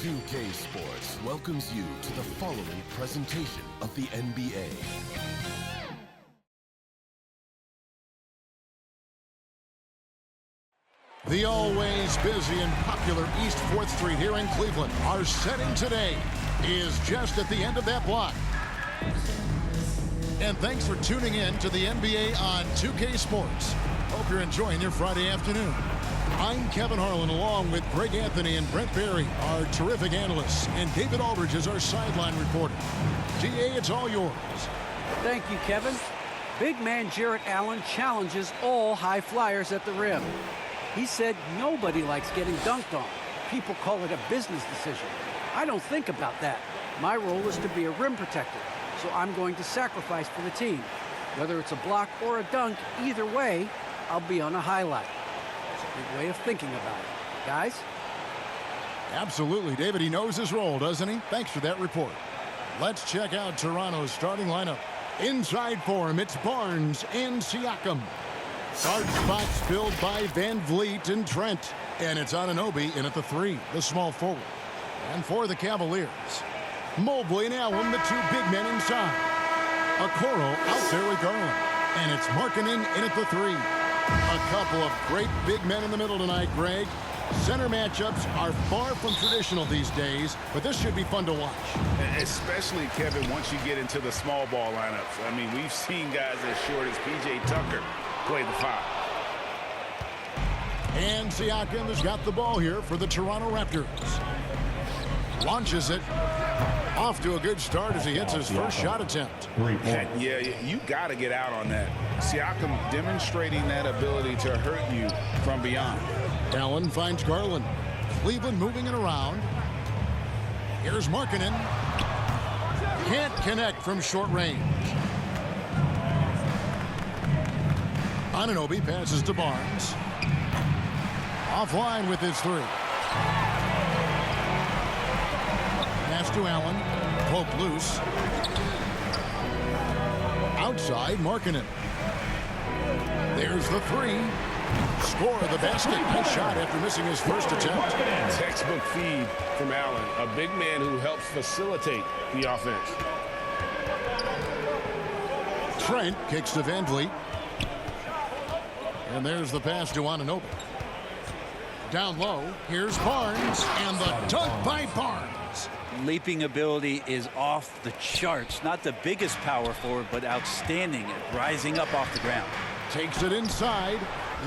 2K Sports welcomes you to the following presentation of the NBA. The always busy and popular East 4th Street here in Cleveland. Our setting today is just at the end of that block. And thanks for tuning in to the NBA on 2K Sports. Hope you're enjoying your Friday afternoon. I'm Kevin Harlan along with Greg Anthony and Brent Barry, our terrific analysts, and David Aldridge is our sideline reporter. GA, it's all yours. Thank you, Kevin. Big man Jarrett Allen challenges all high flyers at the rim. He said nobody likes getting dunked on. People call it a business decision. I don't think about that. My role is to be a rim protector, so I'm going to sacrifice for the team. Whether it's a block or a dunk, either way, I'll be on a highlight. It's a good way of thinking about it. Guys? Absolutely, David. He knows his role, doesn't he? Thanks for that report. Let's check out Toronto's starting lineup. Inside for him, it's Barnes and Siakam. Guard spots filled by Van Vliet and Trent. And it's Anunoby in at the 3, the small forward. And for the Cavaliers, Mobley and Allen, the two big men inside. Okoro out there with Garland. And it's Markkanen in at the 3. A couple of great big men in the middle tonight, Greg. Center matchups are far from traditional these days, but this should be fun to watch. Especially, Kevin, once you get into the small ball lineups. I mean, we've seen guys as short as P.J. Tucker play the 5. And Siakam has got the ball here for the Toronto Raptors. Launches it. Off to a good start as he hits his first shot attempt. Yeah, you got to get out on that. Siakam demonstrating that ability to hurt you from beyond. Allen finds Garland. Cleveland moving it around. Here's Markkanen. Can't connect from short range. Anunoby passes to Barnes. Offline with his 3. Pass to Allen. Poke loose. Outside, Markkanen. There's the 3. Score the basket. Nice shot after missing his first attempt. Textbook feed from Allen, a big man who helps facilitate the offense. Trent kicks to Van Vliet. And there's the pass to Anunoby. Down low, here's Barnes, and the dunk by Barnes. Leaping ability is off the charts. Not the biggest power forward, but outstanding at rising up off the ground. Takes it inside.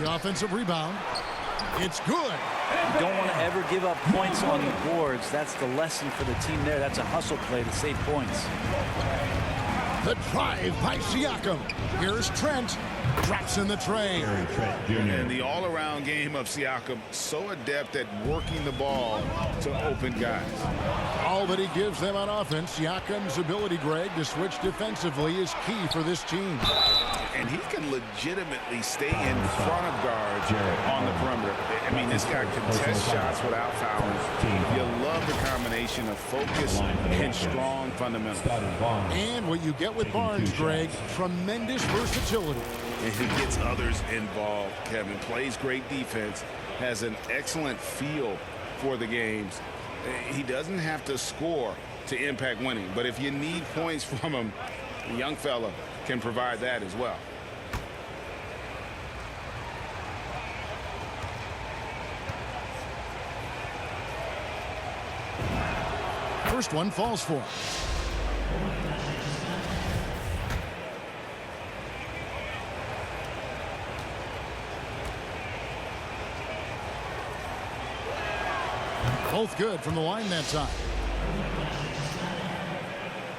The offensive rebound. It's good. You don't want to ever give up points on the boards. That's the lesson for the team there. That's a hustle play to save points. The drive by Siakam. Here's Trent. Drops in the tray. And the all-around game of Siakam, so adept at working the ball to open guys. All that he gives them on offense, Siakam's ability, Greg, to switch defensively is key for this team. And he can legitimately stay in front of guards on the perimeter. I mean, this guy contests shots without fouling. You love the combination of focus and strong fundamentals. And what you get with Barnes, Greg, tremendous versatility. And he gets others involved. Kevin plays great defense, has an excellent feel for the games. He doesn't have to score to impact winning, but if you need points from him, the young fella can provide that as well. First one falls for him. Both good from the line that time.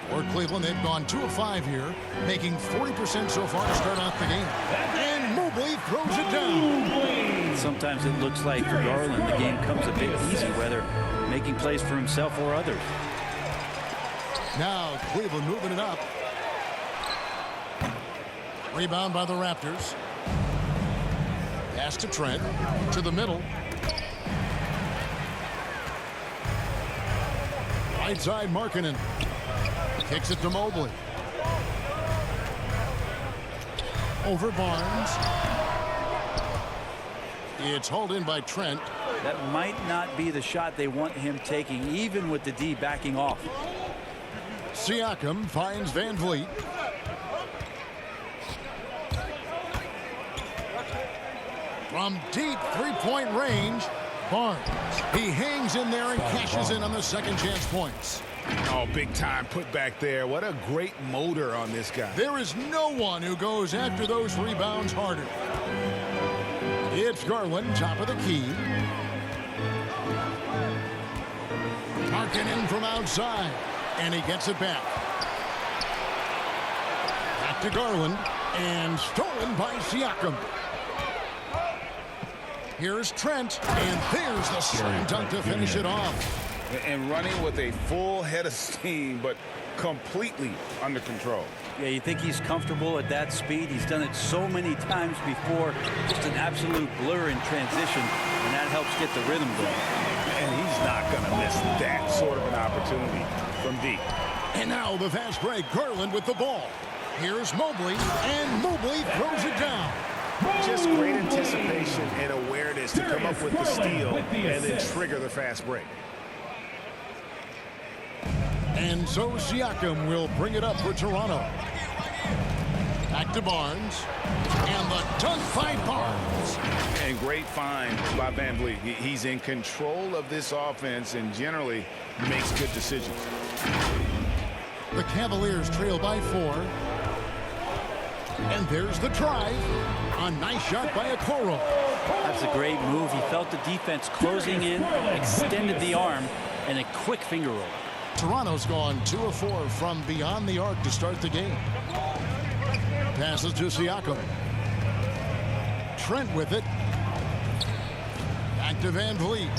For Cleveland, they've gone 2 of 5 here, making 40% so far to start off the game. And Mobley throws it down. Sometimes it looks like for Garland, the game comes a bit easy, whether making plays for himself or others. Now Cleveland moving it up. Rebound by the Raptors. Pass to Trent. To the middle. Right side, Markkanen. Kicks it to Mobley. Over Barnes. It's hauled in by Trent. That might not be the shot they want him taking, even with the D backing off. Siakam finds Van Vliet. From deep three-point range, Barnes. He hangs in there and cashes in on the second chance points. Oh, big time put back there. What a great motor on this guy. There is no one who goes after those rebounds harder. It's Garland, top of the key. Markkanen from outside, and he gets it back. Back to Garland, and stolen by Siakam. Here's Trent, and there's the slam dunk to finish it off. And running with a full head of steam, but completely under control. Yeah, you think he's comfortable at that speed? He's done it so many times before. Just an absolute blur in transition, and that helps get the rhythm going. And he's not going to miss that sort of an opportunity from deep. And now the fast break. Garland with the ball. Here's Mobley, and Mobley throws it down. Just great anticipation and awareness to come up with the steal and then trigger the fast break. And so Siakam will bring it up for Toronto. Back to Barnes. And the dunk by Barnes. And great find by Van Vliet. He's in control of this offense and generally makes good decisions. The Cavaliers trail by 4. And there's the drive. A nice shot by Okoro. That's a great move. He felt the defense closing in, extended the arm, and a quick finger roll. Toronto's gone 2 of 4 from beyond the arc to start the game. Passes to Siakam. Trent with it. Back to Van Vliet.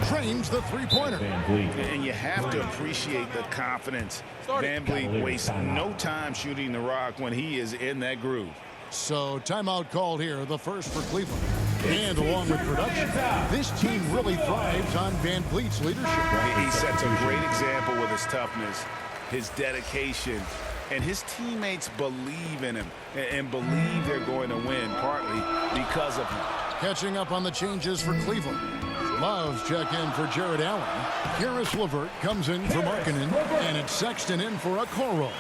Trains the three-pointer. And you have to appreciate the confidence. Van Vliet wastes no time shooting the rock when he is in that groove. So timeout called here, the first for Cleveland. And along with production, this team really thrives on Van Vliet's leadership. He sets a great example with his toughness, his dedication, and his teammates believe in him and believe they're going to win, partly because of him. Catching up on the changes for Cleveland. Love's check in for Jared Allen. Karis LeVert comes in for Markkanen, and it's Sexton in for Okoro.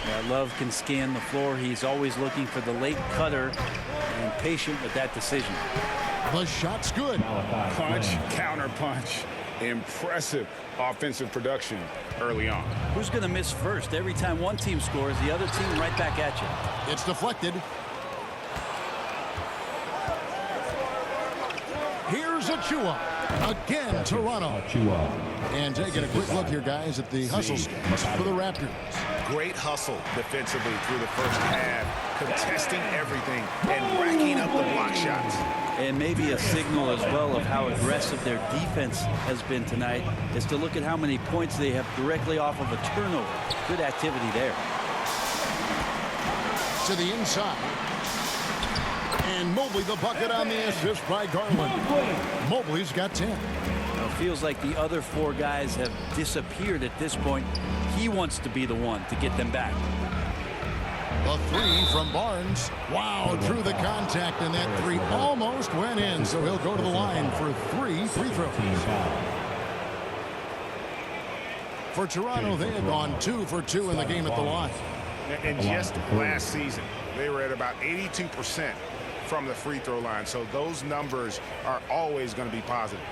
Yeah, Love can scan the floor. He's always looking for the late cutter and patient with that decision. The shot's good. Punch, counter punch. Impressive offensive production early on. Who's going to miss first? Every time one team scores, the other team right back at you. It's deflected. Here's Achua. Again, Toronto. And taking a quick look here, guys, at the hustle stats for the Raptors. Great hustle defensively through the first half, contesting everything and racking up the block shots. And maybe a signal as well of how aggressive their defense has been tonight is to look at how many points they have directly off of a turnover. Good activity there. To the inside. And Mobley the bucket on the assist by Garland. Mobley's got 10. It feels like the other 4 guys have disappeared at this point. He wants to be the one to get them back. A 3 from Barnes. Wow, drew the contact, and that 3 almost went in, so he'll go to the line for 3 free throws. For Toronto, they have gone 2 for 2 in the game at the line. And just last season, they were at about 82% from the free throw line, so those numbers are always going to be positive.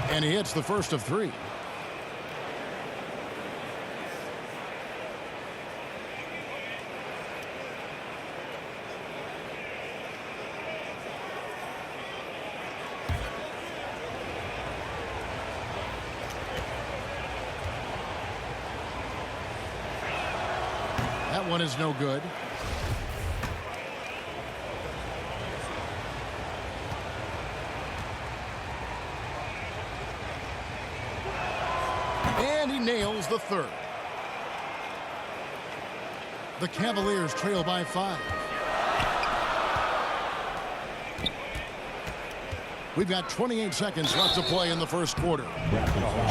And he hits the first of 3. That one is no good. And he nails the third. The Cavaliers trail by 5. We've got 28 seconds left to play in the first quarter.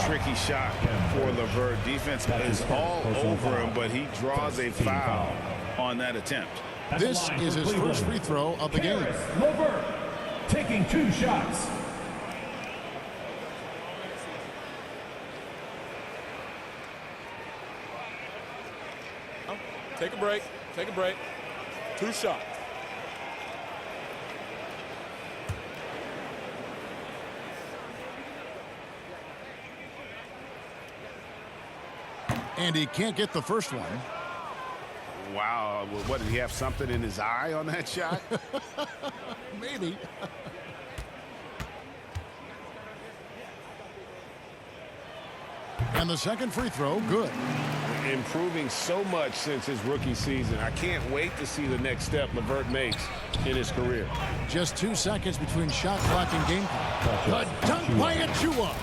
Tricky shot for LeVert. Defense is all over him, but he draws a foul on that attempt. This is his first free throw of the game. LeVert taking 2 shots. Take a break. Take a break. 2 shots. And he can't get the first one. Wow. What, did he have something in his eye on that shot? Maybe. And the second free throw, good. Improving so much since his rookie season. I can't wait to see the next step LeVert makes in his career. Just 2 seconds between shot clock and game clock. The dunk by Achua.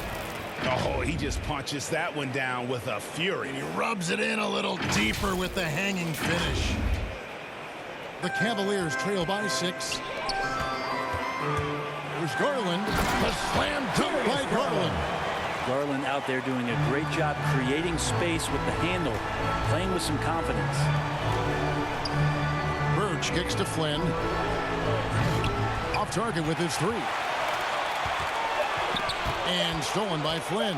Oh, he just punches that one down with a fury. He rubs it in a little deeper with the hanging finish. The Cavaliers trail by 6. There's Garland. The slam dunk by Garland. Garland out there doing a great job creating space with the handle, playing with some confidence. Birch kicks to Flynn. Off target with his 3. And stolen by Flynn.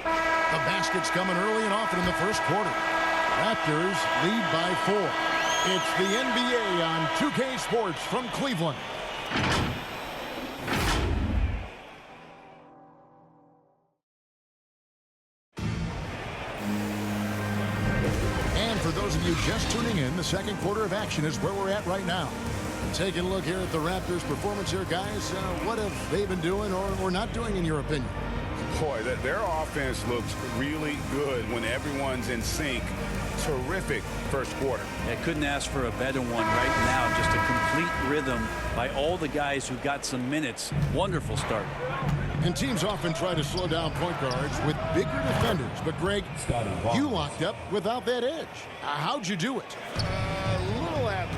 The basket's coming early and often in the first quarter. Raptors lead by 4. It's the NBA on 2K Sports from Cleveland. And for those of you just tuning in, the second quarter of action is where we're at right now. Taking a look here at the Raptors' performance here, guys. What have they been doing or not doing, in your opinion? Boy, their offense looks really good when everyone's in sync. Terrific first quarter. I couldn't ask for a better one right now. Just a complete rhythm by all the guys who got some minutes. Wonderful start. And teams often try to slow down point guards with bigger defenders. But, Greg, you locked up without that edge. How'd you do it?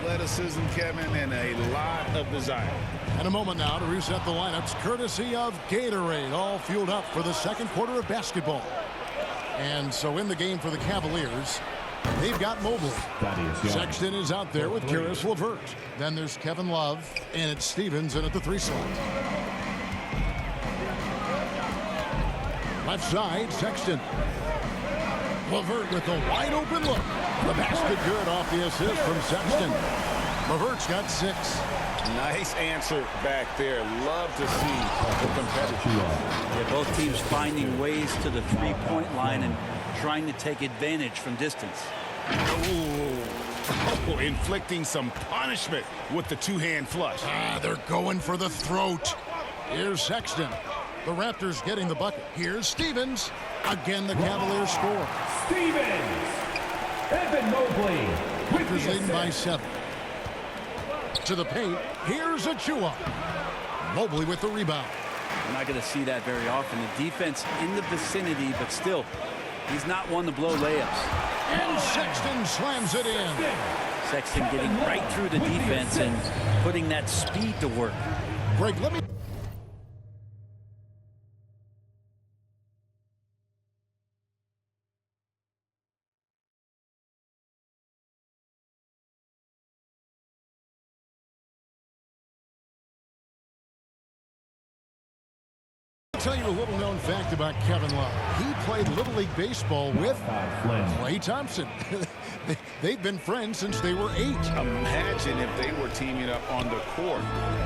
Athleticism, Kevin, and a lot of desire. And a moment now to reset the lineups, courtesy of Gatorade, all fueled up for the second quarter of basketball. And so in the game for the Cavaliers, they've got Mobley. Sexton is out there with Karis LeVert. Then there's Kevin Love, and it's Stevens in at the 3 slot. Left side, Sexton. LeVert with a wide open look. The basket good off the assist from Sexton. LeVert's got 6. Nice answer back there. Love to see the competitive. Yeah, both teams finding ways to the 3-point line and trying to take advantage from distance. Oh, inflicting some punishment with the 2-hand flush. They're going for the throat. Here's Sexton. The Raptors getting the bucket. Here's Stevens. Again, the Cavaliers score. Stevens. Evan Mobley. Raptors leading by 7. To the paint. Here's Achua. Mobley with the rebound. I'm not going to see that very often. The defense in the vicinity, but still, he's not one to blow layups. And Sexton slams it in. Sexton getting right through the defense and putting that speed to work. Greg, let me... tell you a little known fact about Kevin Love. He played Little League Baseball with Klay Thompson. They've been friends since they were 8. Imagine if they were teaming up on the court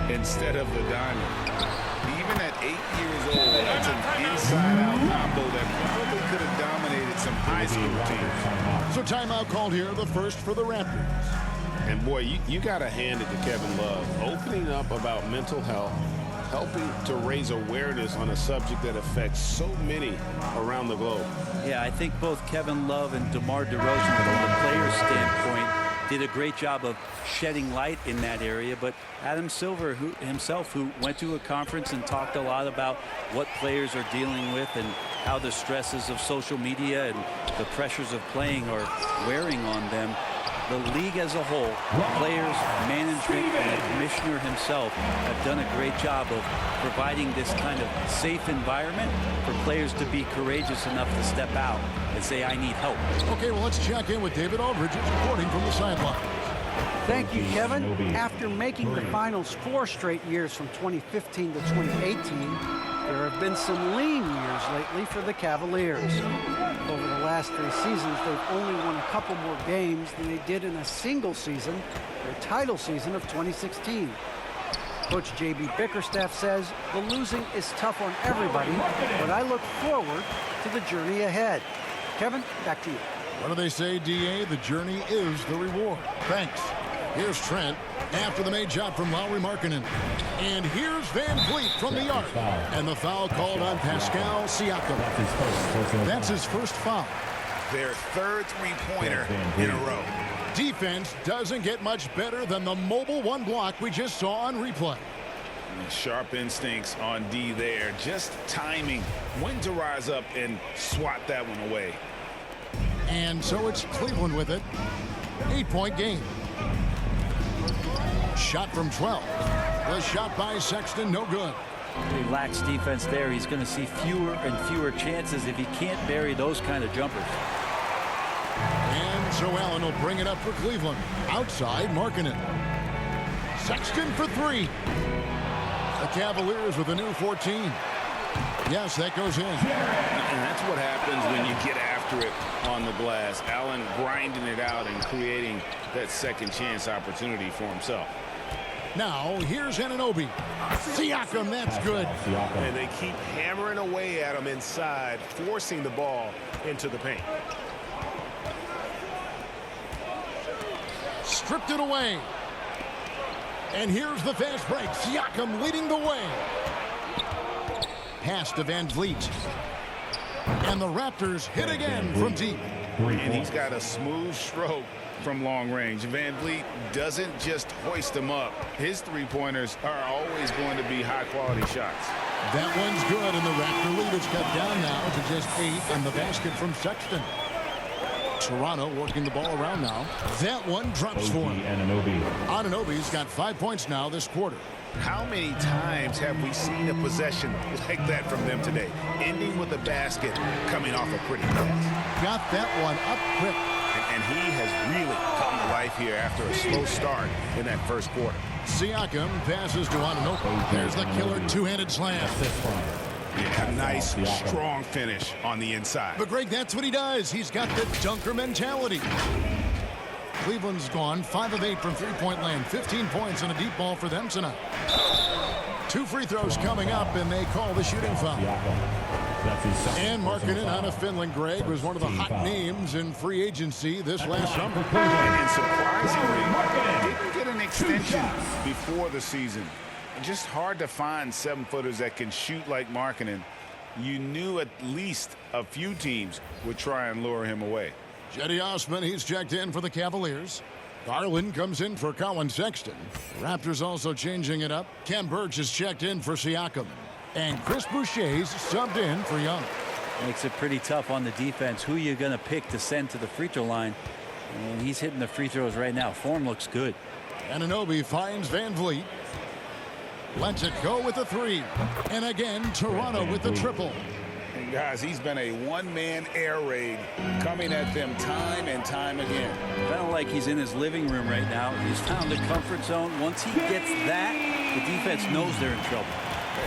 instead of the diamond. Even at 8 years old, that's an inside-out combo that probably could have dominated some high school teams. So timeout called here, the first for the Raptors. And boy, you got to hand it to Kevin Love. Opening up about mental health, helping to raise awareness on a subject that affects so many around the globe. Yeah, I think both Kevin Love and DeMar DeRozan, from the player's standpoint, did a great job of shedding light in that area. But Adam Silver who went to a conference and talked a lot about what players are dealing with and how the stresses of social media and the pressures of playing are wearing on them. the league as a whole, players, management, and the commissioner himself have done a great job of providing this kind of safe environment for players to be courageous enough to step out and say, I need help. Okay, well, let's check in with David Aldridge reporting from the sideline. Thank you, Kevin. After making the finals 4 straight years from 2015 to 2018, there have been some lean years lately for the Cavaliers. Over the last 3 seasons, they've only won a couple more games than they did in a single season, their title season of 2016. Coach J.B. Bickerstaff says the losing is tough on everybody, but I look forward to the journey ahead. Kevin, back to you. What do they say, D.A.? The journey is the reward. Thanks. Here's Trent after the made shot from Lauri Markkanen. And here's Van Vliet from the arc. And the foul called on Pascal Siakam. That's his first foul. Their 3rd three-pointer in a row. Defense doesn't get much better than the mobile 1 block we just saw on replay. Sharp instincts on D there. Just timing when to rise up and swat that one away. And so it's Cleveland with it. 8-point game. Shot from 12. The shot by Sexton, no good. He lacks defense there. He's going to see fewer and fewer chances if he can't bury those kind of jumpers. And so Allen will bring it up for Cleveland. Outside, Markkanen. Sexton for 3. The Cavaliers with a new 14. Yes, that goes in. And that's what happens when you get after it on the glass. Allen grinding it out and creating that second chance opportunity for himself. Now, here's Anunoby. Siakam, that's good. And they keep hammering away at him inside, forcing the ball into the paint. Stripped it away. And here's the fast break. Siakam leading the way. Pass to Van Vliet. And the Raptors hit again from deep. And he's got a smooth stroke from long range. Van Vliet doesn't just hoist them up. His three-pointers are always going to be high-quality shots. That one's good, and the Raptor lead is cut down now to just 8 on the basket from Sexton. Toronto working the ball around now. That one drops for him. Anunoby's got 5 points now this quarter. How many times have we seen a possession like that from them today? Ending with a basket, coming off a pretty pass. Got that one up quick. And he has really come to life here after a slow start in that first quarter. Siakam passes to Anunoby. There's the killer two-handed slam. Yeah, a nice, strong finish on the inside. But Greg, that's what he does. He's got the dunker mentality. Cleveland's gone 5 of 8 from three-point land. 15 points and a deep ball for them tonight. 2 free throws coming up, and they call the shooting foul. And Markkanen out of Finland, Greg, was one of the hot names in free agency this last summer. And surprisingly, didn't get an extension before the season. Just hard to find 7-footers that can shoot like Markkanen. You knew at least a few teams would try and lure him away. Jetty Osman, he's checked in for the Cavaliers. Garland comes in for Colin Sexton. Raptors also changing it up. Kem Birch is checked in for Siakam. And Chris Boucher's subbed in for Young. Makes it pretty tough on the defense. Who you going to pick to send to the free throw line? And he's hitting the free throws right now. Form looks good. Anunoby finds Van Vliet. Lets it go with a 3. And again, Toronto with the triple. And guys, he's been a one-man air raid coming at them time and time again. Kind of like he's in his living room right now. He's found the comfort zone. Once he gets that, the defense knows they're in trouble.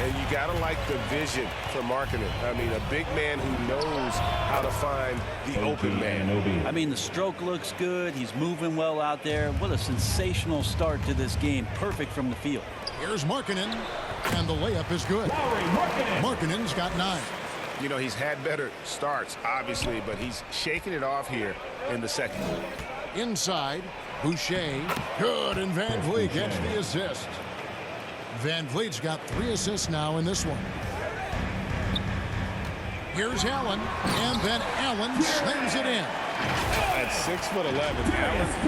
And you got to like the vision for Markkanen. I mean, a big man who knows how to find the open man. I mean, the stroke looks good. He's moving well out there. What a sensational start to this game. Perfect from the field. Here's Markkanen, and the layup is good. Markkanen's got 9. You know, he's had better starts, obviously, but he's shaking it off here in the second. Inside, Boucher, good, and Van Vliet gets the assist. Van Vliet's got 3 assists now in this one. Here's Allen, and then Allen slams it in. At 6'11",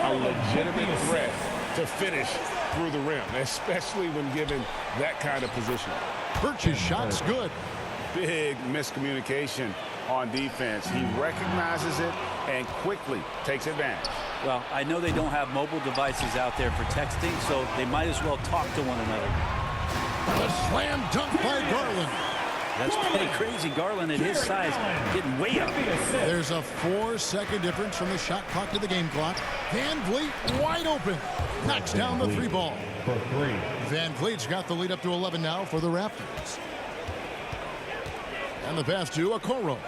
Allen, a legitimate threat to finish through the rim, especially when given that kind of position. Birch's shot's good. Big miscommunication on defense. He recognizes it and quickly takes advantage. Well, I know they don't have mobile devices out there for texting, so they might as well talk to one another. A slam dunk by Garland. That's pretty crazy. Garland at his size getting way up. There's a 4-second difference from the shot clock to the game clock. Van Vliet wide open. Knocks down the 3 ball. For 3. Van Vliet's got the lead up to 11 now for the Raptors. And the pass to Okoro.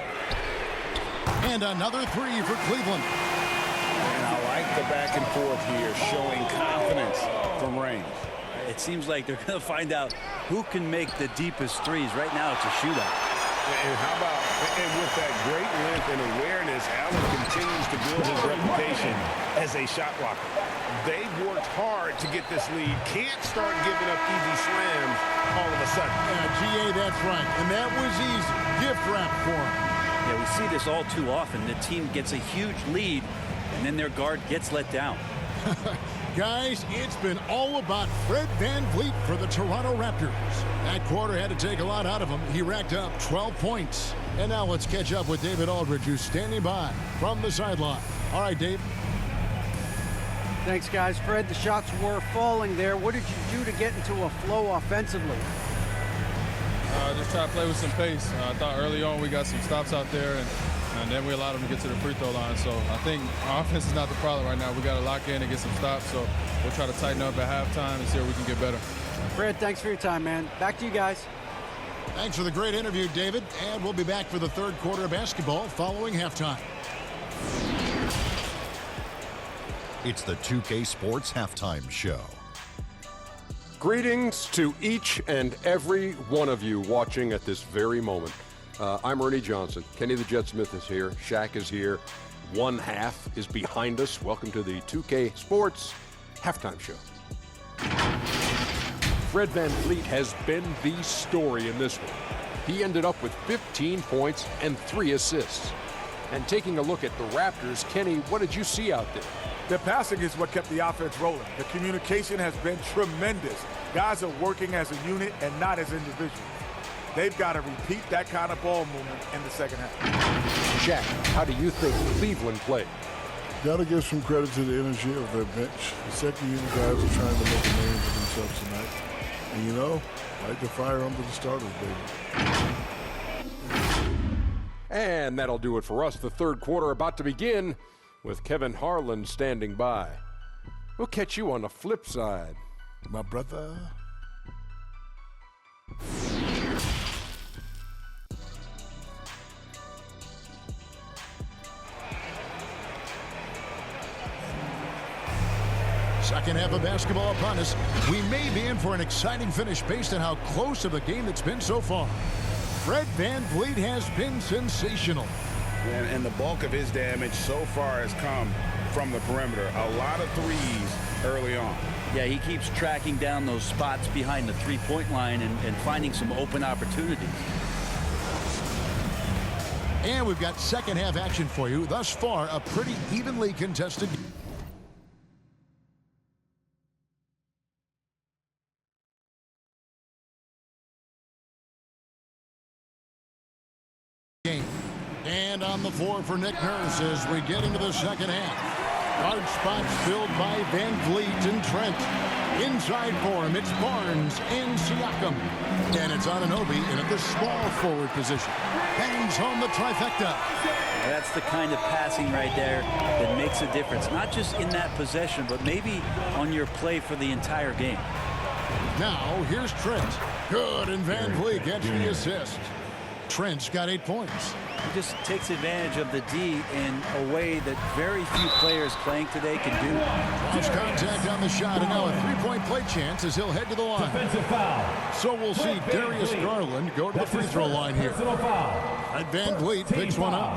And another 3 for Cleveland. And I like the back and forth here, showing confidence from range. It seems like they're going to find out who can make the deepest threes. Right now, it's a shootout. And how about, and with that great length and awareness, Allen continues to build his reputation as a shot blocker. They've worked hard to get this lead. Can't start giving up easy slams all of a sudden. GA, that's right. And that was easy. Gift wrap for him. Yeah, we see this all too often. The team gets a huge lead, and then their guard gets let down. Guys, it's been all about Fred Van Vliet for the Toronto Raptors. That quarter had to take a lot out of him. He racked up 12 points. And now let's catch up with David Aldridge, who's standing by from the sideline. All right, Dave. Thanks, guys. Fred, the shots were falling there. What did you do to get into a flow offensively? Just try to play with some pace. I thought early on we got some stops out there, and then we allowed them to get to the free throw line. So I think our offense is not the problem right now. We got to lock in and get some stops. So we'll try to tighten up at halftime and see if we can get better. Fred, thanks for your time, man. Back to you guys. Thanks for the great interview, David. And we'll be back for the third quarter of basketball following halftime. It's the 2K Sports Halftime Show. Greetings to each and every one of you watching at this very moment. I'm Ernie Johnson. Kenny the Jet Smith is here. Shaq is here. One half is behind us. Welcome to the 2K Sports Halftime Show. Fred Van Vliet has been the story in this one. He ended up with 15 points and 3 assists. And taking a look at the Raptors, Kenny, what did you see out there? The passing is what kept the offense rolling. The communication has been tremendous. Guys are working as a unit and not as individuals. They've got to repeat that kind of ball movement in the second half. Shaq, how do you think Cleveland played? Got to give some credit to the energy of their bench. The second unit guys are trying to make a name for themselves tonight. And you know, light the fire under the starters, baby. And that'll do it for us. The third quarter about to begin with Kevin Harlan standing by. We'll catch you on the flip side, my brother. Second half of basketball upon us. We may be in for an exciting finish based on how close of a game it's been so far. Fred Van Vliet has been sensational. And the bulk of his damage so far has come from the perimeter. A lot of threes early on. Yeah, he keeps tracking down those spots behind the three-point line and finding some open opportunities. And we've got second half action for you. Thus far, a pretty evenly contested game. And on the floor for Nick Nurse as we get into the second half. Guard spots filled by Van Vliet and Trent. Inside for him, it's Barnes and Siakam. And it's Anunoby in at the small forward position. Bangs home the trifecta. That's the kind of passing right there that makes a difference. Not just in that possession, but maybe on your play for the entire game. Now, here's Trent. Good, and Van Vliet gets the assist. Trent's got 8 points. He just takes advantage of the D in a way that very few players playing today can do. Lost contact on the shot, and now a three-point play chance as he'll head to the line. Defensive foul. So we'll see Darius Garland go to the free throw line here. And Van Vliet picks one up.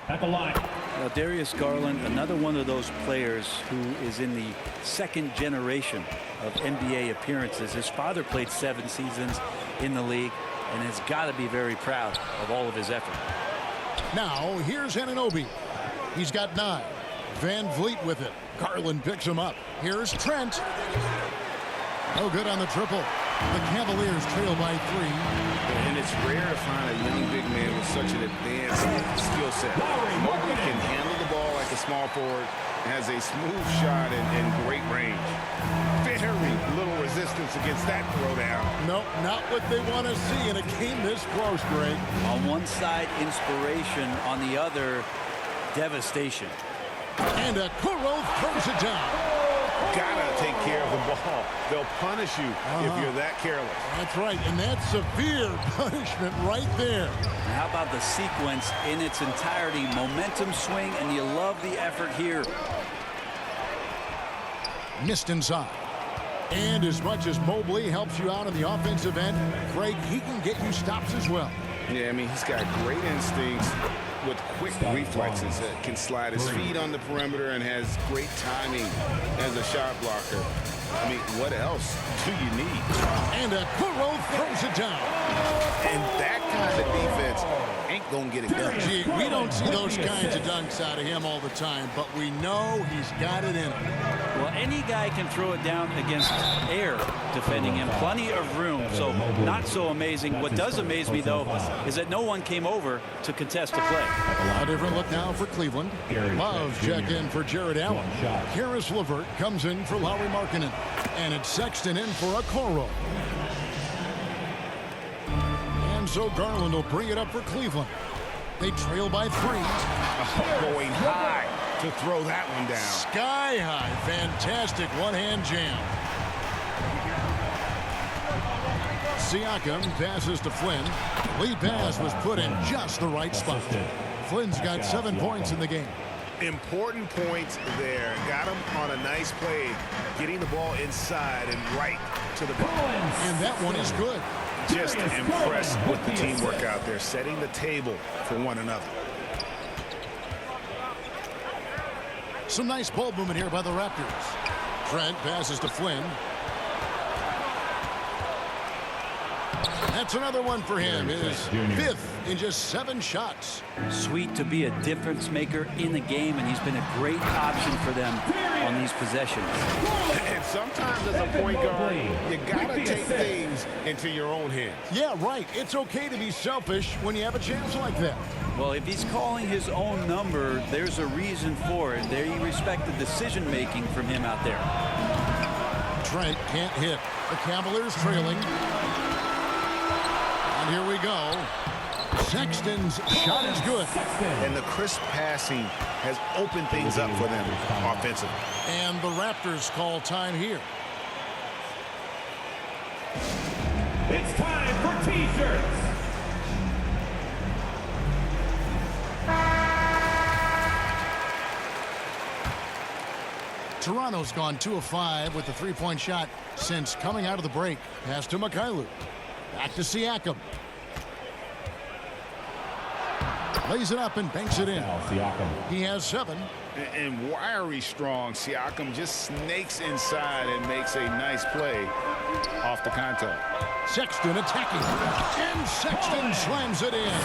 At the line. Now, Darius Garland, another one of those players who is in the second generation of NBA appearances. His father played 7 seasons in the league and has got to be very proud of all of his effort. Now, here's Anunoby. He's got 9. Van Vliet with it. Garland picks him up. Here's Trent. No good on the triple. The Cavaliers trail by 3. And it's rare to find a young big man with such an advanced skill set. Nobody can handle the ball like The small forward has a smooth shot and great range. Very little resistance against that throwdown. Nope, not what they want to see in a game this close, Greg. On one side, inspiration. On the other, devastation. And Okoro throws it down. Gotta take care of the ball. They'll punish you if you're that careless. That's right, and that's severe punishment right there. And how about the sequence in its entirety? Momentum swing, and you love the effort here. Missed inside. And as much as Mobley helps you out on the offensive end, Greg, he can get you stops as well. Yeah, I mean, he's got great instincts with quick reflexes. Can slide his feet on the perimeter and has great timing as a shot blocker. I mean, what else do you need? And Okoro throws it down. And that kind of defense ain't going to get it done. Gee, we don't see those kinds of dunks out of him all the time, but we know he's got it in him. Well, any guy can throw it down against air defending him. Plenty of room, so not so amazing. What does amaze me, though, is that no one came over to contest the play. A different look now for Cleveland. Love check in for Jared Allen. Karis LeVert comes in for Lauri Markkanen. And it's Sexton in for Okoro. And so Garland will bring it up for Cleveland. They trail by 3. Going high to throw that one down. Sky high. Fantastic one-hand jam. Siakam passes to Flynn. Lead pass was put in just the right spot. Flynn's got 7 points in the game. Important points there. Got him on a nice play, getting the ball inside and right to the ball. And that one is good. Just impressed with the teamwork out there, setting the table for one another. Some nice ball movement here by the Raptors. Trent passes to Flynn. That's another one for him. His 5th in just 7 shots. Sweet to be a difference maker in the game, and he's been a great option for them on these possessions. And sometimes as a point guard, you got to take things into your own hands. Yeah, right. It's okay to be selfish when you have a chance like that. Well, if he's calling his own number, there's a reason for it. There you respect the decision-making from him out there. Trent can't hit. The Cavaliers trailing. And here we go. Sexton's shot is good. And the crisp passing has opened things up for them offensively. And the Raptors call time here. It's time for T-shirts. Toronto's gone 2 of 5 with the 3-point shot since coming out of the break. Pass to Mikhailuk. Back to Siakam. Lays it up and banks it in. He has 7. And wiry strong. Siakam just snakes inside and makes a nice play off the contact. Sexton attacking. And Sexton slams it in.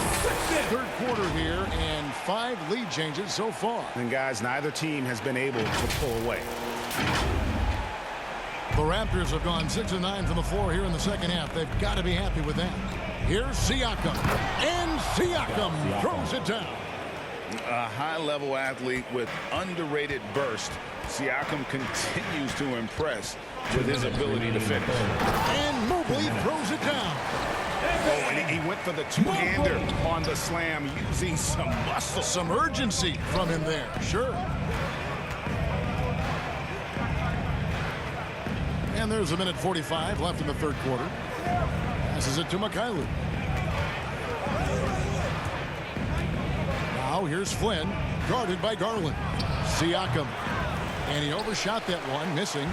3rd quarter here and 5 lead changes so far. And guys, neither team has been able to pull away. The Raptors have gone 6 of 9 from the floor here in the second half. They've got to be happy with that. Here's Siakam. And Siakam throws it down. A high-level athlete with underrated burst. Siakam continues to impress with his ability to finish. And Mobley throws it down. Oh, and he went for the two-hander on the slam, using some muscle. Some urgency from him there. Sure. And there's a minute 45 left in the 3rd quarter. Passes it to Mikhailuk. Now here's Flynn, guarded by Garland. Siakam. And he overshot that one, missing.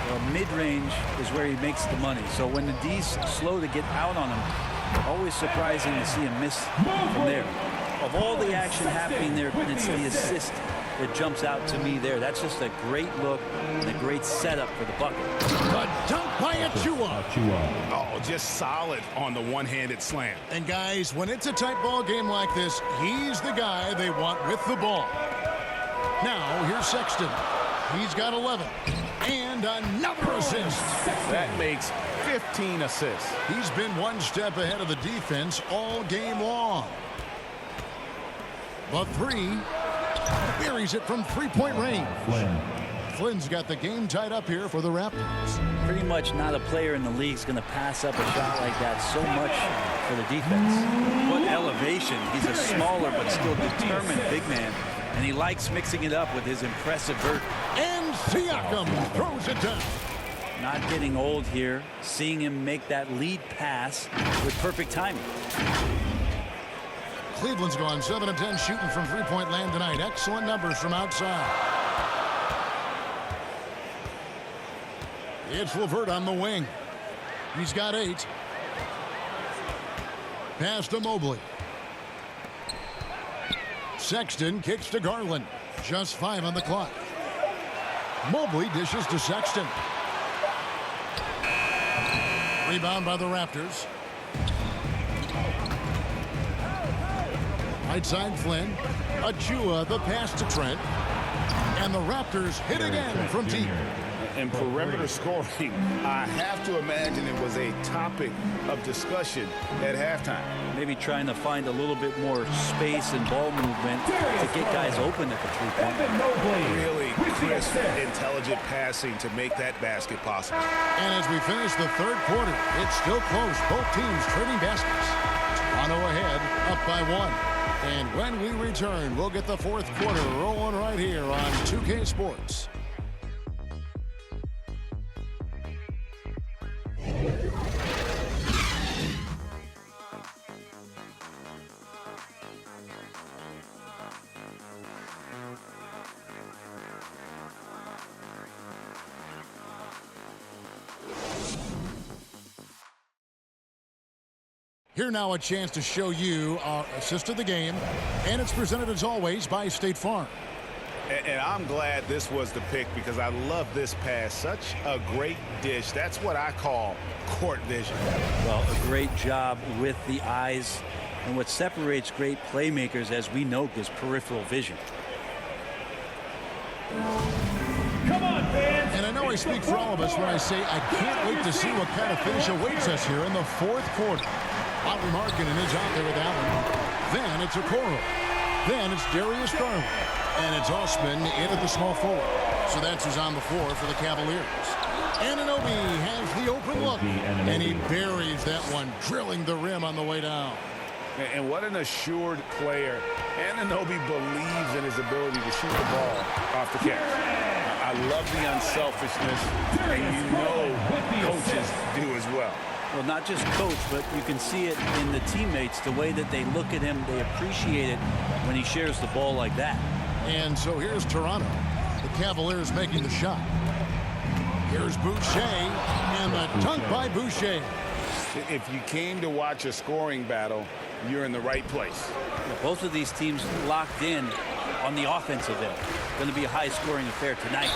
Well, mid-range is where he makes the money. So when the D's slow to get out on him, always surprising to see him miss from there. Of all the action happening there, it's the assist that jumps out to me there. That's just a great look and a great setup for the bucket. The dunk by Achua. Oh, just solid on the one-handed slam. And guys, when it's a tight ball game like this, he's the guy they want with the ball. Now, here's Sexton. He's got 11. And another assist. That makes 15 assists. He's been one step ahead of the defense all game long. The 3 Buries it from three-point range. Flynn's got the game tied up here for the Raptors. Pretty much not a player in the league is going to pass up a shot like that so much for the defense. What elevation. He's a smaller but still determined big man, and he likes mixing it up with his impressive vert. And Siakam throws it down. Not getting old here, seeing him make that lead pass with perfect timing. Cleveland's gone 7 of 10 shooting from three-point land tonight. Excellent numbers from outside. It's LeVert on the wing. He's got 8. Pass to Mobley. Sexton kicks to Garland. Just 5 on the clock. Mobley dishes to Sexton. Rebound by the Raptors. Right side Flynn. Achua the pass to Trent. And the Raptors hit again from deep. And perimeter scoring, I have to imagine it was a topic of discussion at halftime. Maybe trying to find a little bit more space and ball movement to get guys open at the three-point. Really crisp, intelligent passing to make that basket possible. And as we finish the third quarter, it's still close. Both teams trading baskets. Toronto ahead, up by 1. And when we return, we'll get the fourth quarter rolling right here on 2K Sports. Here now a chance to show you our assist of the game, and it's presented as always by State Farm. And I'm glad this was the pick because I love this pass. Such a great dish. That's what I call court vision. Well, a great job with the eyes. And what separates great playmakers, as we know, is peripheral vision. Come on, fans. And I know I speak for all of us when I say I can't wait to see what kind of finish awaits us here in the fourth quarter. Lauri Markkanen is out there with Allen. Then it's Okoro. Then it's Darius Garland. And it's Osman in at the small forward. So that's who's on the floor for the Cavaliers. Anunoby has the open look. And he buries that one, drilling the rim on the way down. And what an assured player. Anunoby believes in his ability to shoot the ball off the catch. I love the unselfishness, and you know coaches do as well. Well, not just coach, but you can see it in the teammates, the way that they look at him. They appreciate it when he shares the ball like that. And so here's Toronto. The Cavaliers making the shot. Here's Boucher, and the dunk by Boucher. If you came to watch a scoring battle, you're in the right place. Both of these teams locked in on the offensive end. Going to be a high-scoring affair tonight.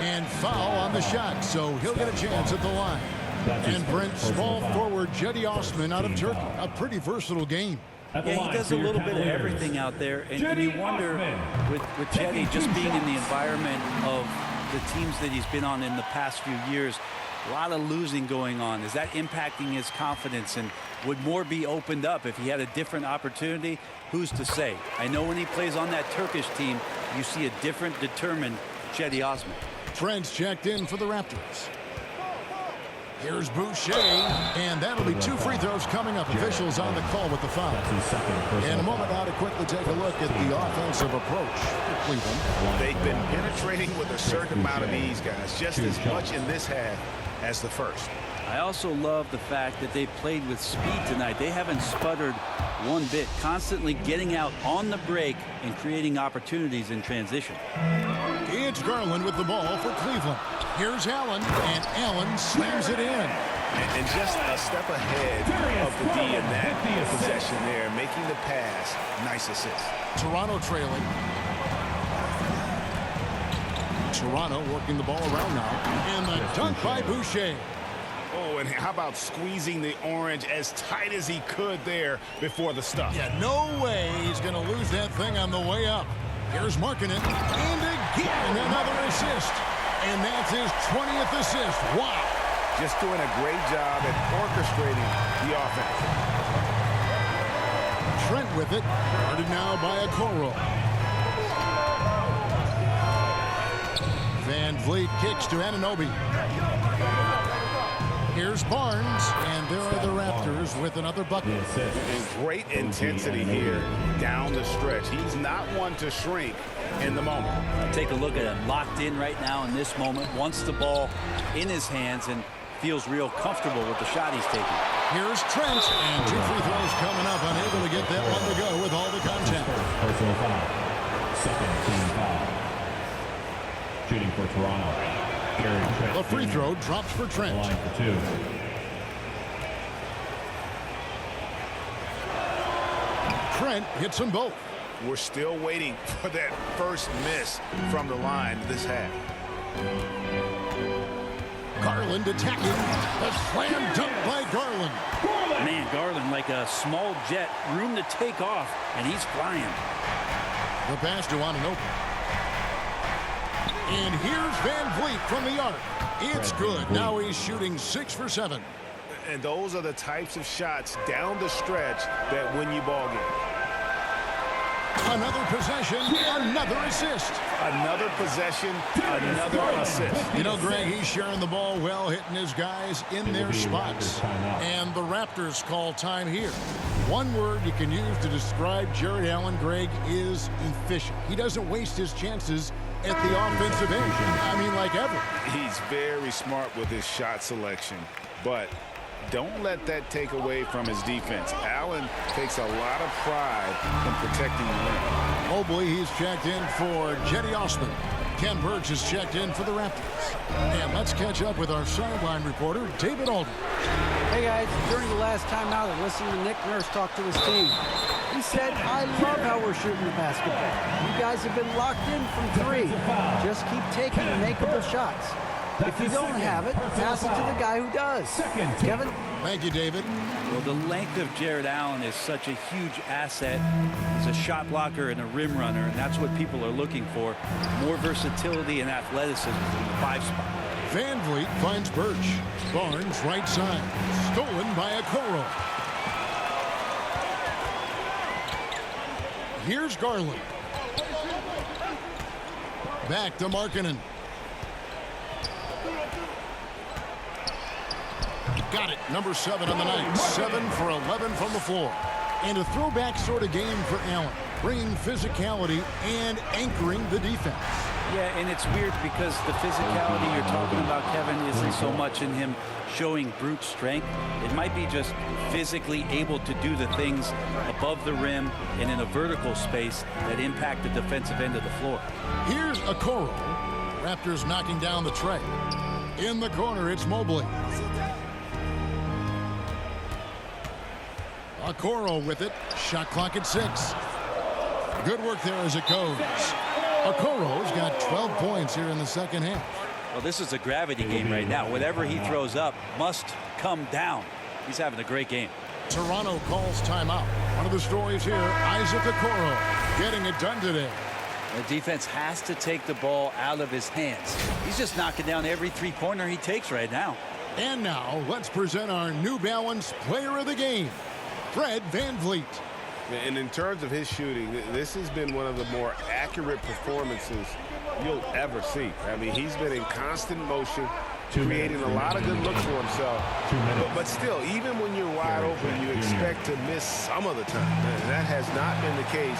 And foul on the shot, so he'll get a chance at the line. And Brent, small forward Jetty Osman out of Turkey. A pretty versatile game. Yeah, he does a little bit of everything out there. And you wonder, with Jetty just being in the environment of the teams that he's been on in the past few years, a lot of losing going on. Is that impacting his confidence? And would more be opened up if he had a different opportunity? Who's to say? I know when he plays on that Turkish team, you see a different, determined Jetty Osman. Trent's checked in for the Raptors. Here's Boucher, and that'll be 2 free throws coming up. Officials on the call with the foul. In a moment now to quickly take a look at the offensive approach for Cleveland. They've been penetrating with a certain amount of ease, guys, just as much in this half as the first. I also love the fact that they played with speed tonight. They haven't sputtered one bit, constantly getting out on the break and creating opportunities in transition. It's Garland with the ball for Cleveland. Here's Allen, and Allen slams it in. And just a step ahead of the D in that possession there, making the pass. Nice assist. Toronto trailing. Toronto working the ball around now. And the dunk by Boucher. Oh, and how about squeezing the orange as tight as he could there before the stuff? Yeah, no way he's going to lose that thing on the way up. Here's Markkanen, and again another assist. And that's his 20th assist. Wow. Just doing a great job at orchestrating the offense. Trent with it. Guarded now by Okoro. Van Vliet kicks to Anunoby. Here's Barnes, and there are the Raptors with another bucket. And great intensity here down the stretch. He's not one to shrink in the moment. Take a look at him, locked in right now in this moment, wants the ball in his hands and feels real comfortable with the shot he's taking. Here's Trent, and 2 free throws coming up, unable to get that one to go with all the contact. Personal foul. Second team foul. Shooting for Toronto. The free throw drops for Trent. Line for 2. Trent hits them both. We're still waiting for that first miss from the line this half. Garland attacking. A slam dunk by Garland. Man, Garland like a small jet, room to take off, and he's flying. The pass to Anunoby. And here's Van Vliet from the arc. It's good. Now he's shooting 6 for 7. And those are the types of shots down the stretch that win you ball games. Another possession, another assist. Another possession, another assist. You know, Greg, he's sharing the ball well, hitting his guys in their spots. And the Raptors call time here. One word you can use to describe Jarrett Allen, Greg, is efficient. He doesn't waste his chances at the offensive end. I mean, like ever. He's very smart with his shot selection, but don't let that take away from his defense. Allen takes a lot of pride in protecting the rim. Mobley, he's checked in for Jetty Osman. Ken Burge is checked in for the Raptors. And let's catch up with our sideline reporter, David Alden. Hey, guys. During the last timeout, I listened to Nick Nurse talk to his team. He said, I love how we're shooting the basketball. You guys have been locked in from 3. Just keep taking makeable shots. If you don't have it, pass it to the guy who does. Kevin? Thank you, David. Well, the length of Jarrett Allen is such a huge asset. He's a shot blocker and a rim runner, and that's what people are looking for. More versatility and athleticism in the 5 spot. Van Vliet finds Birch. Barnes, right side. Stolen by Okoro. Here's Garland. Back to Markkanen. Got it. Number 7 on the night. 7 for 11 from the floor. And a throwback sort of game for Allen, bringing physicality and anchoring the defense. Yeah, and it's weird because the physicality you're talking about, Kevin, isn't so much in him showing brute strength. It might be just physically able to do the things above the rim and in a vertical space that impact the defensive end of the floor. Here's Okoro. Raptors knocking down the tray. In the corner, it's Mobley. Okoro with it. Shot clock at 6. Good work there as it goes. Okoro's got 12 points here in the second half. Well, this is a gravity game right now. Whatever he throws up must come down. He's having a great game. Toronto calls timeout. One of the stories here, Isaac Okoro getting it done today. The defense has to take the ball out of his hands. He's just knocking down every three-pointer he takes right now. And now, let's present our New Balance Player of the Game, Fred VanVleet. And in terms of his shooting, this has been one of the more accurate performances you'll ever see. I mean, he's been in constant motion, creating a lot of good looks for himself. But still, even when you're wide open, you expect to miss some of the time. And that has not been the case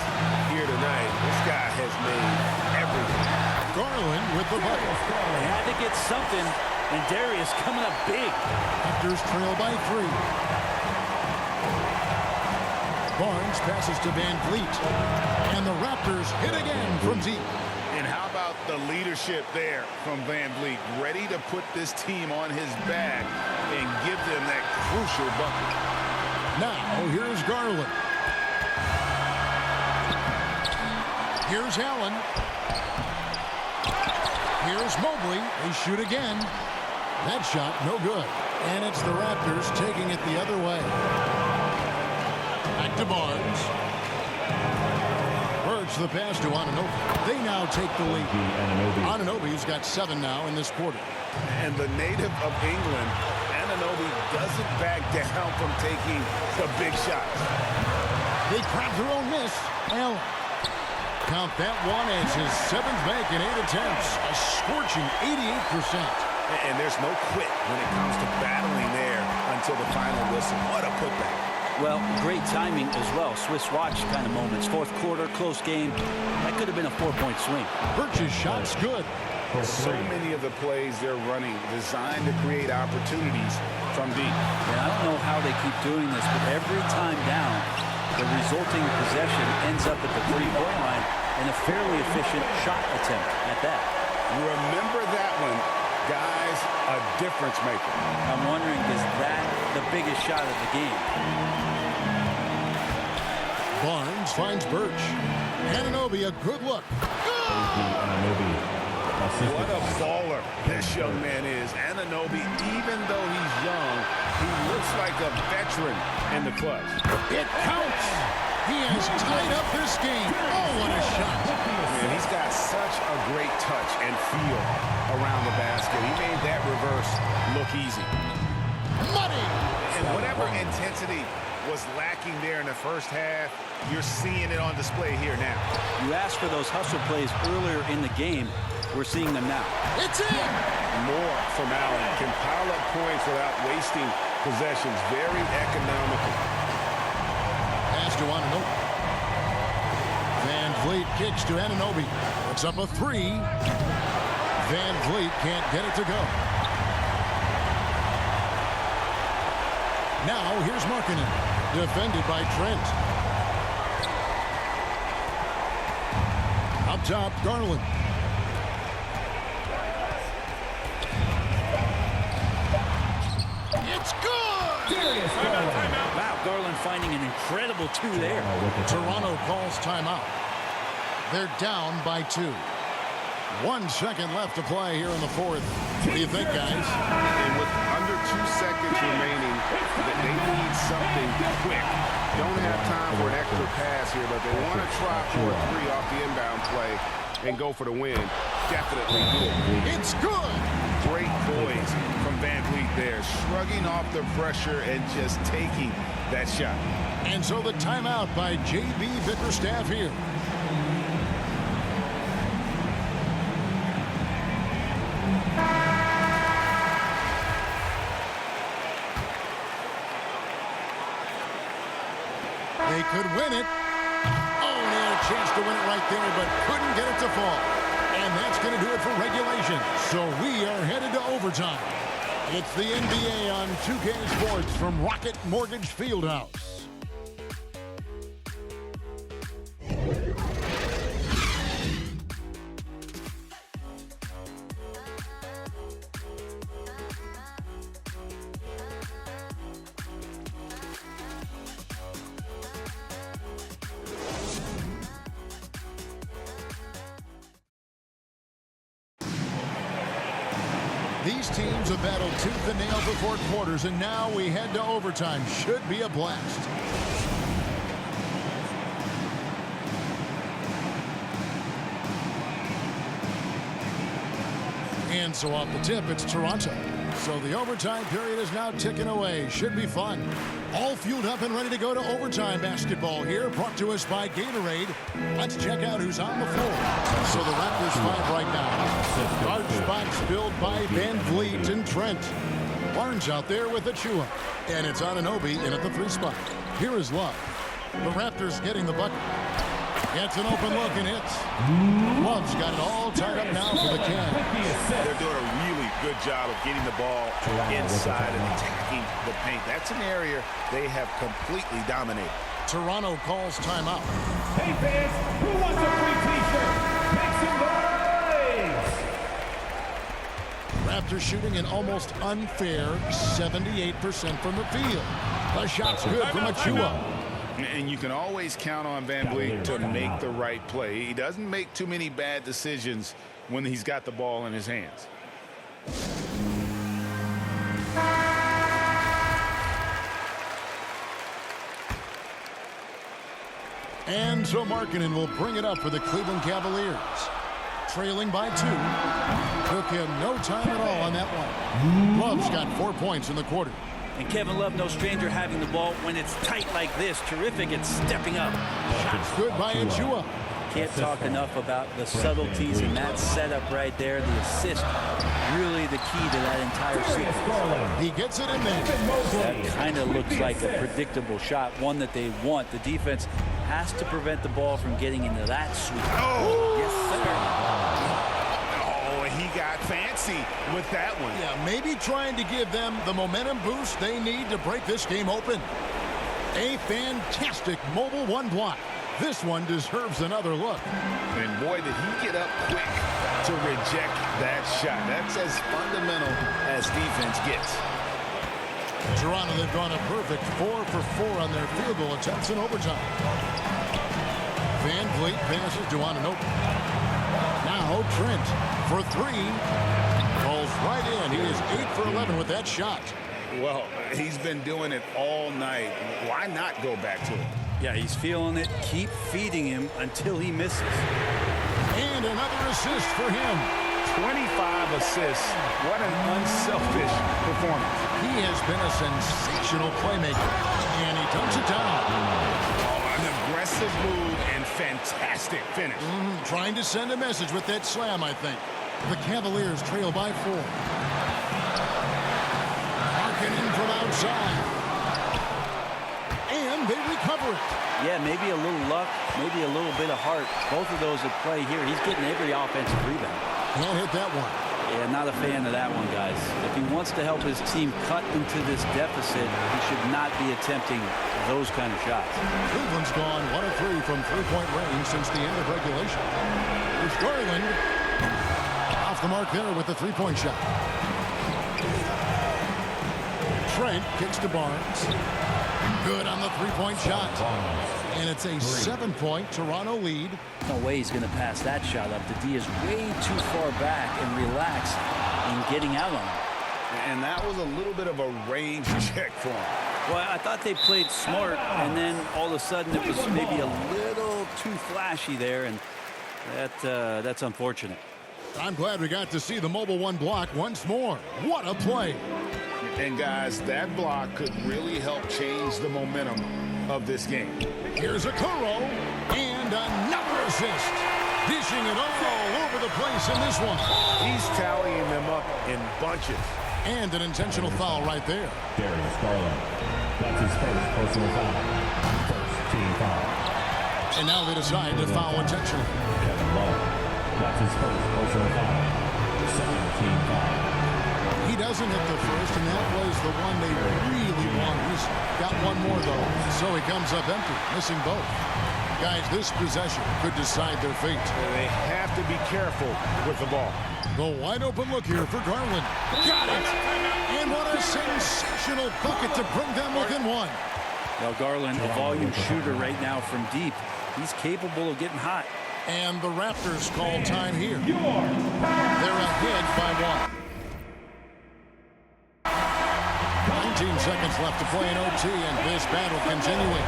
here tonight. This guy has made everything. Garland with the bucket. They had to get something, and Darius coming up big. Raptors trail by 3. Barnes passes to VanVleet. And the Raptors hit again from deep. And how about the leadership there from VanVleet, ready to put this team on his back and give them that crucial bucket. Now, here's Garland. Here's Allen. Here's Mobley. They shoot again. That shot, no good. And it's the Raptors taking it the other way. Back to Barnes. Birch the pass to Anunoby. They now take the lead. Anunoby's got 7 now in this quarter. And the native of England, Anunoby doesn't back down from taking the big shots. They crack their own miss. Allen. Count that one as his 7th make in 8 attempts. A scorching 88%. And there's no quit when it comes to battling there until the final whistle. What a putback. Well, great timing as well. Swiss watch kind of moments. 4th quarter, close game. That could have been a 4-point swing. Birch's shot's good. So many of the plays they're running designed to create opportunities from deep. And I don't know how they keep doing this, but every time down, the resulting possession ends up at the 3-point line and a fairly efficient shot attempt at that. Remember that one, guys, a difference maker. I'm wondering, is that the biggest shot of the game? Barnes finds Birch. Anunoby, a good look. What a baller this young man is. Anunoby, even though he's young, he looks like a veteran in the clutch. It counts. He has tied up this game. Oh, what a shot. Man, he's got such a great touch and feel around the basket. He made that reverse look easy. Money. And whatever intensity was lacking there in the first half, you're seeing it on display here now. You asked for those hustle plays earlier in the game. We're seeing them now. It's in. More from Allen. Can pile up points without wasting possessions. Very economical. Pass to Anunoby. Van Vliet kicks to Anunoby. It's up a 3. Van Vliet can't get it to go. Now here's Markkanen. Defended by Trent. Up top, Garland. It's good! Wow, Garland finding an incredible 2 there. Toronto calls timeout. They're down by 2. 1 second left to play here in the 4th. What do you think, guys? And with under 2 seconds remaining, they need something quick. Don't have time for an extra pass here, but they want to try for a 3 off the inbound play and go for the win. Definitely do it. It's good! Great poise from Van Vliet there, shrugging off the pressure and just taking that shot. And so the timeout by J.B. Bickerstaff here. They could win it. Oh, and they had a chance to win it right there, but couldn't get it to fall. And that's going to do it for regulation. So we are headed to overtime. It's the NBA on 2K Sports from Rocket Mortgage Fieldhouse. These teams have battled tooth and nail for 4 quarters, and now we head to overtime. Should be a blast. And so off the tip, it's Toronto. So the overtime period is now ticking away. Should be fun. All fueled up and ready to go to overtime basketball here, brought to us by Gatorade. Let's check out who's on the floor. So the Raptors 5 right now. Guard spots filled by Van Vliet and Trent. Barnes out there with Achua. And it's Anunoby in at the 3 spot. Here is Love. The Raptors getting the bucket. Gets an open look and hits. Love's got it all tied up now for the Cavs. They're doing a really good job of getting the ball inside and attacking the paint. That's an area they have completely dominated. Toronto calls timeout. Hey fans, who wants a free t-shirt? Make some noise! Raptors shooting an almost unfair 78% from the field. The shot's good from Achua. And you can always count on Van Vliet to make the right play. He doesn't make too many bad decisions when he's got the ball in his hands. And so Markkanen will bring it up for the Cleveland Cavaliers. Trailing by 2. Took him no time at all on that one. Love's got 4 points in the quarter. And Kevin Love, no stranger having the ball when it's tight like this. Terrific at stepping up. Shots good by Achua. can't talk enough about the subtleties in that setup right there. The assist, really the key to that entire sequence. He gets it in there. That kind of looks like a predictable shot, one that they want. The defense has to prevent the ball from getting into that sweep. Oh! Yes, sir. Oh, he got fancy with that one. Yeah, maybe trying to give them the momentum boost they need to break this game open. A fantastic mobile one block. This one deserves another look. And boy, did he get up quick to reject that shot. That's as fundamental as defense gets. Toronto, they've gone a perfect 4 for 4 on their field goal attempts in overtime. Van Vliet passes to Anunoby. Now Trent for 3. Falls right in. He is 8 for 11 with that shot. Well, he's been doing it all night. Why not go back to it? Yeah, he's feeling it. Keep feeding him until he misses. And another assist for him. 25 assists. What an unselfish performance. He has been a sensational playmaker. And he dumps it down. Oh, an aggressive move and fantastic finish. Trying to send a message with that slam, I think. The Cavaliers trail by 4. In from outside. And they recover it. Yeah, maybe a little luck, maybe a little bit of heart. Both of those at play here. He's getting every offensive rebound. Can't hit that one. Yeah, not a fan of that one, guys. If he wants to help his team cut into this deficit, he should not be attempting those kind of shots. Cleveland's gone 1 of 3 from three-point range since the end of regulation. Here's Garland. Off the mark there with the three-point shot. Trent kicks to Barnes. Good on the three-point shot. And it's a 7-point Toronto lead. No way he's going to pass that shot up. The D is way too far back and relaxed in getting out on him. And that was a little bit of a range check for him. Well, I thought they played smart, and then all of a sudden it was maybe a little too flashy there, and that's unfortunate. I'm glad we got to see the mobile one block once more. What a play. And guys, that block could really help change the momentum of this game. Here's a Kuro and another assist. Dishing it all over the place in this one. He's tallying them up in bunches. And an intentional foul right there. Darius Garland. That's his first personal foul. First team foul. And now they decide to foul intentionally. Kevin Love. That's his first personal foul. Second team foul. He doesn't hit the first, and that was the one they really wanted. He's got one more, though, so he comes up empty, missing both. Guys, this possession could decide their fate. They have to be careful with the ball. The wide-open look here for Garland. Got it! And what a sensational bucket to bring them within one. Well, Garland, a volume shooter right now from deep. He's capable of getting hot. And the Raptors call time here. They're ahead by 1. 19 seconds left to play in OT, and this battle continuing.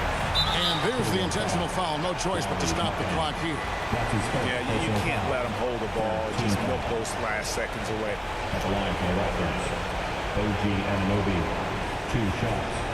And there's the intentional foul. No choice but to stop the clock here. Yeah, you can't let them hold the ball and just milk those last seconds away. At the line for the Raptors, OG Anunoby, 2 shots.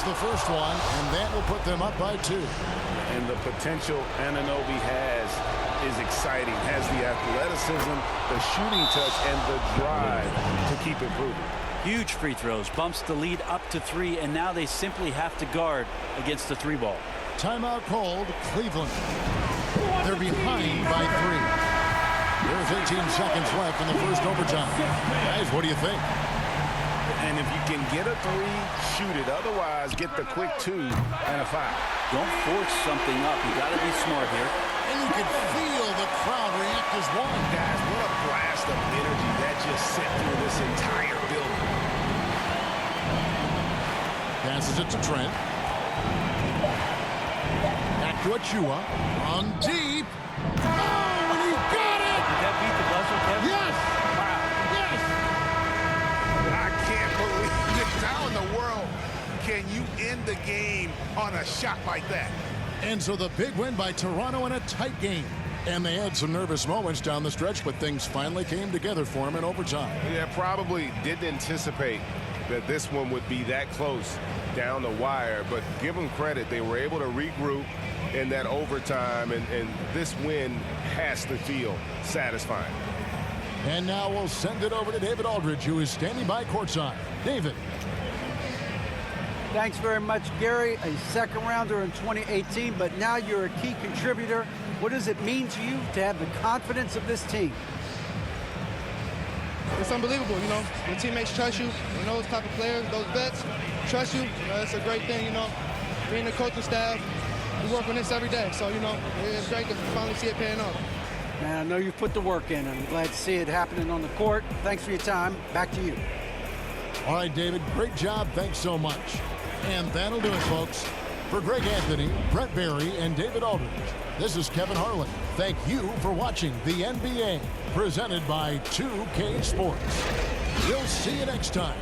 The first one, and that will put them up by 2. And the potential Anunoby has is exciting. Has the athleticism, the shooting touch, and the drive to keep improving. Huge free throws, bumps the lead up to 3, and now they simply have to guard against the 3-ball. Timeout called, Cleveland. They're behind by 3. There's 18 seconds left in the first overtime. Guys, what do you think? And if you can get a 3, shoot it. Otherwise, get the quick 2 and a foul. Don't force something up. You got to be smart here. And you can feel the crowd react as one. Guys, what a blast of energy that just sent through this entire building. Passes it to Trent. Back to Achua. On deep. Oh, and he got it! Did that beat the buzzer, Kevin? Yes! How in the world can you end the game on a shot like that? And so the big win by Toronto in a tight game. And they had some nervous moments down the stretch, but things finally came together for him in overtime. Yeah, probably didn't anticipate that this one would be that close down the wire, but give them credit. They were able to regroup in that overtime, and this win has to feel satisfying. And now we'll send it over to David Aldridge, who is standing by courtside. David. Thanks very much, Gary. A second rounder in 2018, but now you're a key contributor. What does it mean to you to have the confidence of this team? It's unbelievable, you know. Your teammates trust you. You know, those type of players, those vets, trust you. It's a great thing, you know. Being the coaching staff, we work on this every day. So, you know, it's great to finally see it paying off. Man, I know you've put the work in, and I'm glad to see it happening on the court. Thanks for your time. Back to you. All right, David, great job. Thanks so much. And that'll do it, folks. For Greg Anthony, Brett Barry, and David Aldridge, this is Kevin Harlan. Thank you for watching the NBA, presented by 2K Sports. We'll see you next time.